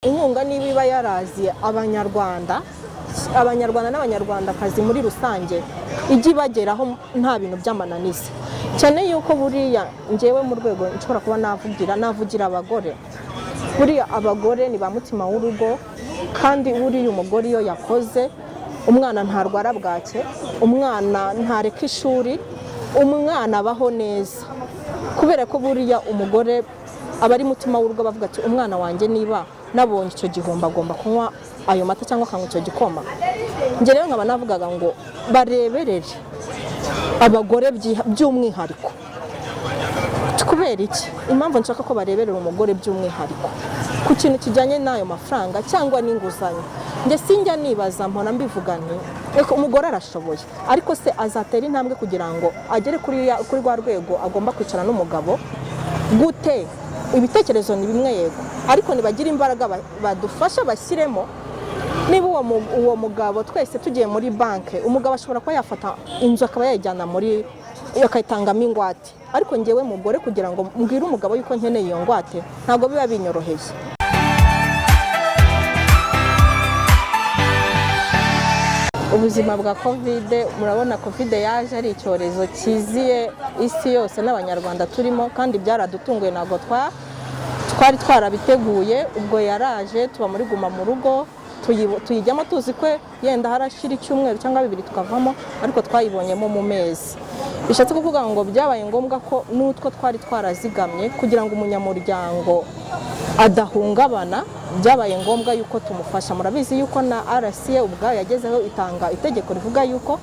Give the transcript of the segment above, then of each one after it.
Inkunga niba iba yaraziye abanyarwanda n'abanyarwandakazi muri rusange ijye bageraho nta bintu by'amananiza cyane yuko buriya ngewe mu rwego nshobora kuba navugira abagore. Buriya abagore ni ba mutima w'urugo, kandi buriya umugore iyo yakoze umwana ntarwara bwake, umwana ntareka ishuri, umwana abaho neza, kubera ko buriya umugore aba ari mutima w'urugo, bavuga ati umwana wanjye niba nabonye icyo gihombo agomba kunywa ayo mata cyangwa akanywa icyo gikoma. Njye rero nkaba navugaga ngo bareberere abagore by'umwihariko. Kubera iki? Impamvu nshaka ko bareberera umugore by'umwihariko ku kintu kijyanye n'ayo mafaranga cyangwa n'inguzanyo. Njye sinjya nibaza, mpora mbivuga nti umugore arashoboye, ariko se azatera intambwe kugira ngo agere kuri rwa rwego agomba kwicara n'umugabo gute? Ibitekerezo ni bimwe yego, ariko nibagira imbaraga badufasha bashyiremo. Niba uwo mugabo twese tugiye muri banki, umugabo ashobora kuba yafata inzu akaba yayijyana muri akayitangamo ingwate, ariko ngewe mugore kugira ngo mbwire umugabo yuko nkeneye iyo ngwate ntabwo biba binyoroheye. Ubuzima bwa COVID, murabona COVID yaje ari icyorezo kiziye isi yose n'abanyarwanda turimo, kandi byaradutunguye, ntabwo twari twarabiteguye. Ubwo yaraje tuba muri guma mu rugo, tuyijyamo tuzi ko yenda harashira icyumweru cyangwa 2 tukavamo, ariko twayibonyemo mu mezi. Bishatse kuvuga ngo byabaye ngombwa ko n'utwo twari twarazigamye kugira ngo umunyamuryango adahungabana, byabaye ngombwa yuko tumufasha. Murabizi yuko na RCA ubwayo yagezeho itanga itegeko rivuga yuko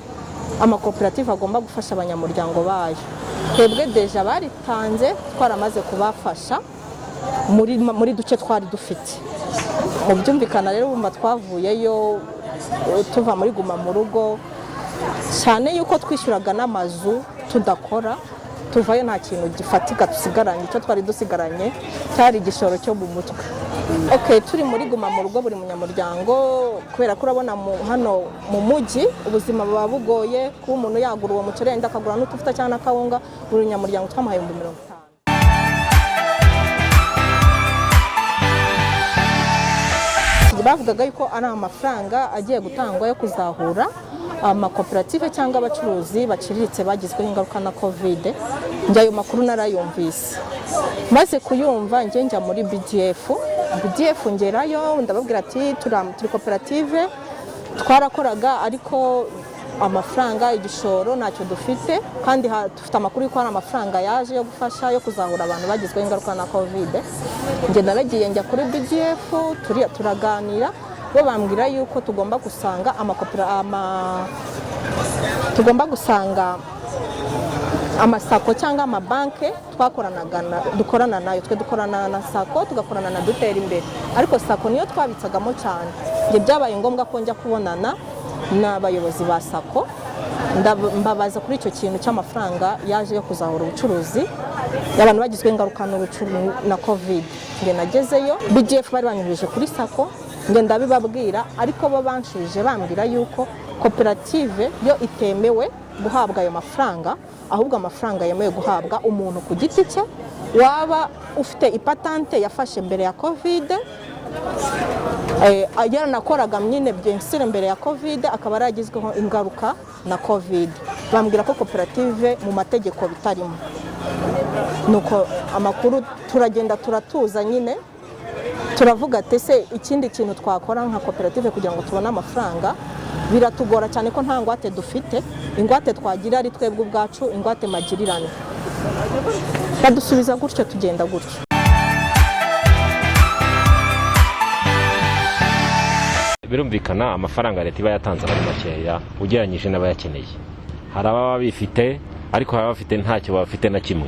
amakoperative agomba gufasha abanyamuryango bayo. Twebwe deja baritanze, twaramaze kubafasha muri duce twari dufite. Mu byumvikana rero bumva twavuyeyo tuva muri guma mu rugo, cyane yuko twishyuraga n'amazu tudakora, tuvayo nta kintu gifatika dusigaranye. Icyo twari dusigaranye cyari igishoro cyo mu mutwe. Turi muri guma mu rugo, buri munyamuryango, kubera ko urabona hano mu mujyi ubuzima buba bugoye, kuba umuntu yagura uwo muceri yenda akagura n'utuvuta cyangwa n'akawunga, buri munyamuryango twamuhaye 50. Bavugaga yuko ari amafaranga agiye gutangwa yo kuzahura amakoperative cyangwa abacuruzi baciriritse bagizweho ingaruka na COVID. Njye ayo makuru narayumvise, maze kuyumva njya muri BDF ngerayo, ndababwira ati turi koperative, twarakoraga ariko amafaranga igishoro ntacyo dufite, kandi dufite amakuru yuko hari amafaranga yaje yo gufasha yo kuzahura abantu bagizweho ingaruka na COVID. Njye naragiye njya kuri BDF turaganira, bo bambwira yuko tugomba gusanga amasako cyangwa amabanke dukorana nayo. Twe dukorana na sako, tugakorana na dutera imbere, ariko sako niyo twabitsagamo cyane. Njye byabaye ngombwa ko njya kubonana n'abayobozi ba sako, mbabaza kuri icyo kintu cy'amafaranga yaje yo kuzahura ubucuruzi y'abantu bagizwe ingaruka na COVID. Njye nagezeyo, BDF bari banyujije kuri sako, njye ndabibabwira, ariko bo banshuje bambwira yuko koperative yo itemewe guhabwa ayo mafaranga, ahubwo amafaranga yemewe guhabwa umuntu ku giti cye, waba ufite ipatante yafashe mbere ya COVID, yaranakoraga nyine byensire mbere ya COVID, akaba yaragizweho ingaruka na COVID. Bambwira ko koperative mu mategeko bitarimo. Nuko amakuru turagenda turatuza nyine, turavuga ati se ikindi kintu twakora nka koperative kugira ngo tubone amafaranga. Biratugora cyane ko nta ngwate dufite, ingwate twagira ari twebwe ubwacu, ingwate magirirane. Badusubiza gutyo, tugenda gutyo. Birumvikana amafaranga leta iba yatanze ari makeya ugereranyije n'abayakeneye. Hari ababa bifite, ariko hari abafite ntacyo bafite na kimwe.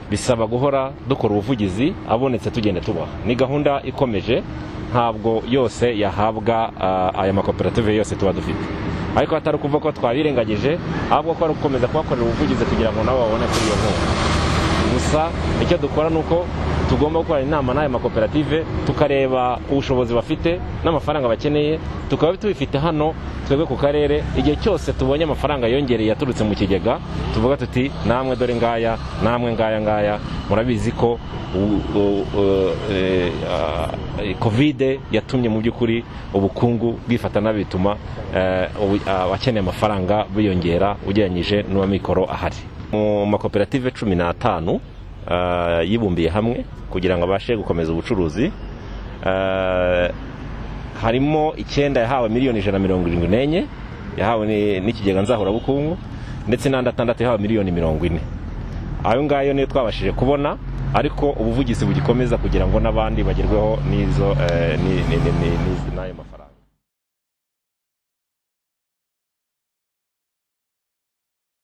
Bisaba guhora dukora ubuvugizi, abonetse tugende tubaha. Ni gahunda ikomeje, ntabwo yose yahabwa aya makoperative yose tuba dufite, ariko hatari kuva ko twabirengagije, ahubwo ko ari gukomeza kubakorera ubuvugizi kugira ngo nabo babone kuri iyo nkunga. Gusa icyo dukora nuko tugomba gukora inama n'aya makoperative, tukareba ubushobozi bafite n'amafaranga bakeneye, tukaba tubifite hano twebwe ku karere igihe cyose tubonye amafaranga yongereye yaturutse mu kigega tuvuga tuti namwe dore ngaya, namwe ngaya. Murabizi ko COVID yatumye mu by'ukuri ubukungu bwifata n'abituma abakeneye amafaranga biyongera ugereranyije n'uw'amikoro ahari. Mu makoperative 15 yibumbiye hamwe kugira ngo abashe gukomeza ubucuruzi, harimo 9 yahawe miliyoni 174 yahawe n'ikigega nzahurabukungu, ndetse n'andi 6 yahawe miliyoni 40. Ayo ngayo niyo twabashije kubona, ariko ubuvugizi bugikomeza kugira ngo n'abandi bagerweho n'ayo mafaranga.